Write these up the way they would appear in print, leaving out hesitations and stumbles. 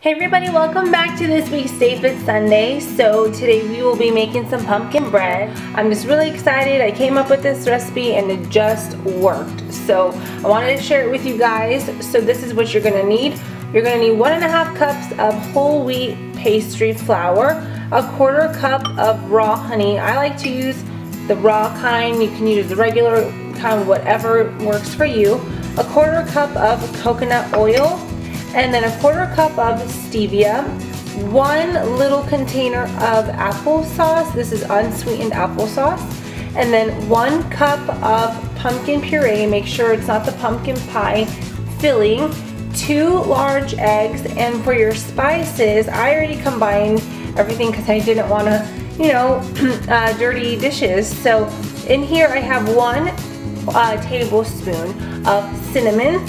Hey everybody, welcome back to this week's Stay Fit Sunday. So today we will be making some pumpkin bread. I'm just really excited. I came up with this recipe and it just worked. So I wanted to share it with you guys. So this is what you're gonna need. You're gonna need 1.5 cups of whole wheat pastry flour, 1/4 cup of raw honey. I like to use the raw kind. You can use the regular kind, whatever works for you. 1/4 cup of coconut oil, and then 1/4 cup of stevia, 1 little container of applesauce. This is unsweetened applesauce, and then 1 cup of pumpkin puree. Make sure it's not the pumpkin pie filling. 2 large eggs, and for your spices, I already combined everything because I didn't want to, dirty dishes. So in here I have 1 tablespoon of cinnamon,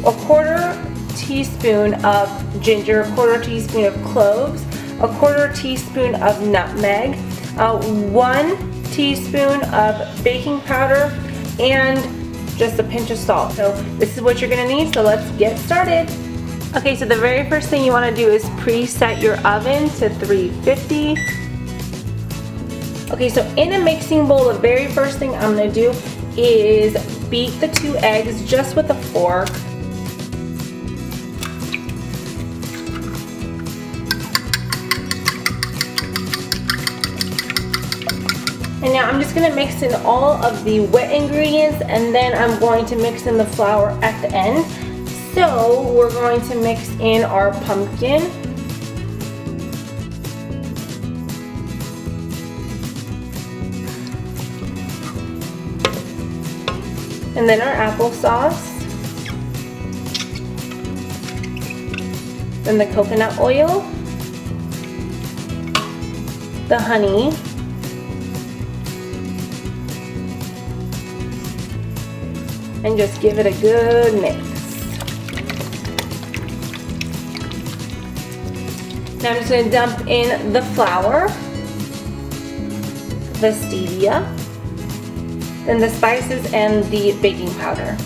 1/4 teaspoon of ginger, 1/4 teaspoon of cloves, 1/4 teaspoon of nutmeg, 1 teaspoon of baking powder, and just a pinch of salt. So this is what you're gonna need, so let's get started. Okay, so the very first thing you wanna do is preset your oven to 350. Okay, so in a mixing bowl, the very first thing I'm gonna do is beat the 2 eggs just with a fork. And now I'm just going to mix in all of the wet ingredients, and then I'm going to mix in the flour at the end. So we're going to mix in our pumpkin. And then our applesauce. Then the coconut oil. The honey. And just give it a good mix. Now I'm just going to dump in the flour, the stevia, then the spices and the baking powder.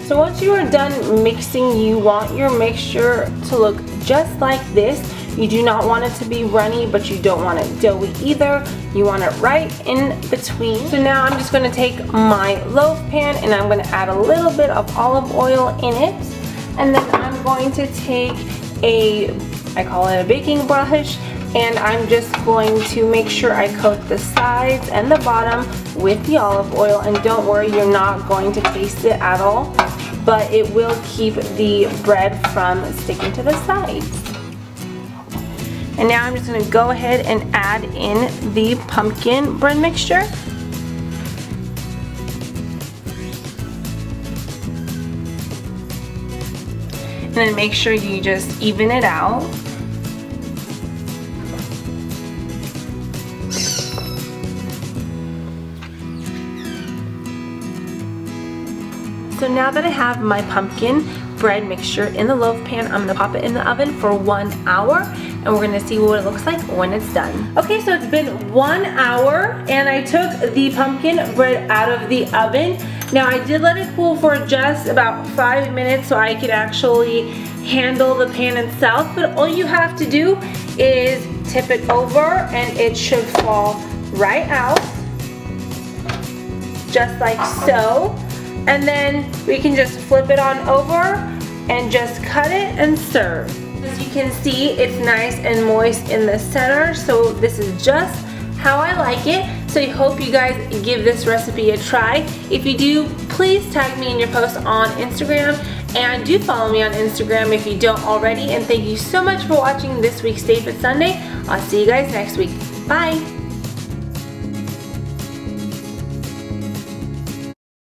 So once you are done mixing, you want your mixture to look just like this. You do not want it to be runny, but you don't want it doughy either. You want it right in between. So now I'm just gonna take my loaf pan and I'm gonna add a little bit of olive oil in it. And then I'm going to take I call it a baking brush, and I'm just going to make sure I coat the sides and the bottom with the olive oil. And don't worry, you're not going to taste it at all, but it will keep the bread from sticking to the sides. And now I'm just going to go ahead and add in the pumpkin bread mixture. And then make sure you just even it out. So now that I have my pumpkin bread mixture in the loaf pan, I'm going to pop it in the oven for 1 hour, and we're going to see what it looks like when it's done. Okay, so it's been 1 hour, and I took the pumpkin bread out of the oven. Now I did let it cool for just about 5 minutes so I could actually handle the pan itself, but all you have to do is tip it over and it should fall right out, just like so. And then we can just flip it on over and just cut it and serve. As you can see, it's nice and moist in the center, so this is just how I like it. So I hope you guys give this recipe a try. If you do, please tag me in your post on Instagram, and do follow me on Instagram if you don't already. And thank you so much for watching this week's Stay Fit Sunday. I'll see you guys next week. Bye!